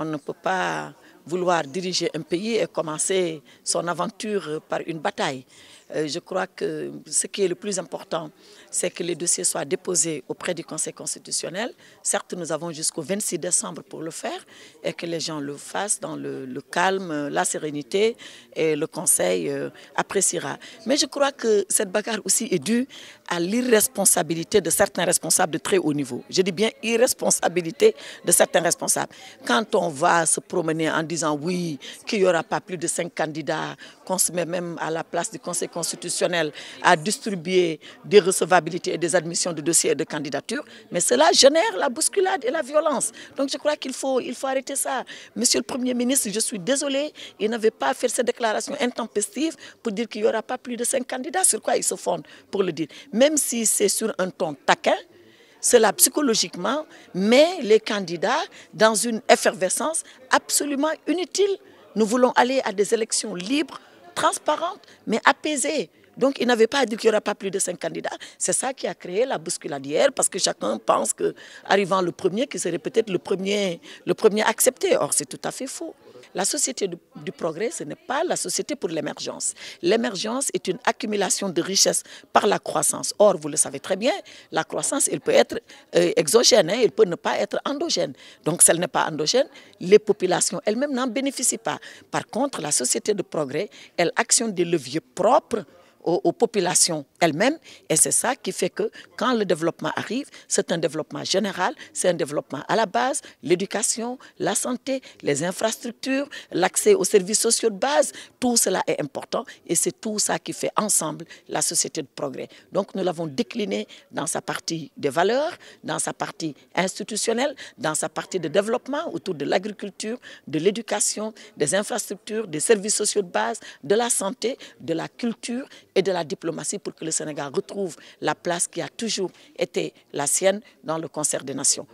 On ne peut pas vouloir diriger un pays et commencer son aventure par une bataille. Je crois que ce qui est le plus important, c'est que les dossiers soient déposés auprès du Conseil constitutionnel. Certes, nous avons jusqu'au 26 décembre pour le faire et que les gens le fassent dans le calme, la sérénité, et le Conseil appréciera. Mais je crois que cette bagarre aussi est due à l'irresponsabilité de certains responsables de très haut niveau. Je dis bien irresponsabilité de certains responsables. Quand on va se promener en disant oui, qu'il n'y aura pas plus de 5 candidats, qu'on se met même à la place du Conseil constitutionnel à distribuer des recevabilités et des admissions de dossiers et de candidatures, mais cela génère la bousculade et la violence. Donc je crois qu'il faut arrêter ça. Monsieur le Premier ministre, je suis désolée, il n'avait pas fait cette déclaration intempestive pour dire qu'il n'y aura pas plus de 5 candidats. Sur quoi il se fonde pour le dire? Même si c'est sur un ton taquin, cela psychologiquement met les candidats dans une effervescence absolument inutile. Nous voulons aller à des élections libres, transparentes, mais apaisées. Donc il n'avait pas à dire qu'il n'y aura pas plus de 5 candidats. C'est ça qui a créé la bousculade hier, parce que chacun pense qu'arrivant le premier, qu'il serait peut-être le premier accepté. Or, c'est tout à fait faux. La société du progrès, ce n'est pas la société pour l'émergence. L'émergence est une accumulation de richesses par la croissance. Or, vous le savez très bien, la croissance, elle peut être exogène, elle peut ne pas être endogène. Donc, si elle n'est pas endogène, les populations elles-mêmes n'en bénéficient pas. Par contre, la société de progrès, elle actionne des leviers propres aux populations elles-mêmes, et c'est ça qui fait que quand le développement arrive, c'est un développement général, c'est un développement à la base, l'éducation, la santé, les infrastructures, l'accès aux services sociaux de base, tout cela est important et c'est tout ça qui fait ensemble la société de progrès. Donc nous l'avons décliné dans sa partie des valeurs, dans sa partie institutionnelle, dans sa partie de développement autour de l'agriculture, de l'éducation, des infrastructures, des services sociaux de base, de la santé, de la culture et de la diplomatie pour que le Sénégal retrouve la place qui a toujours été la sienne dans le concert des nations.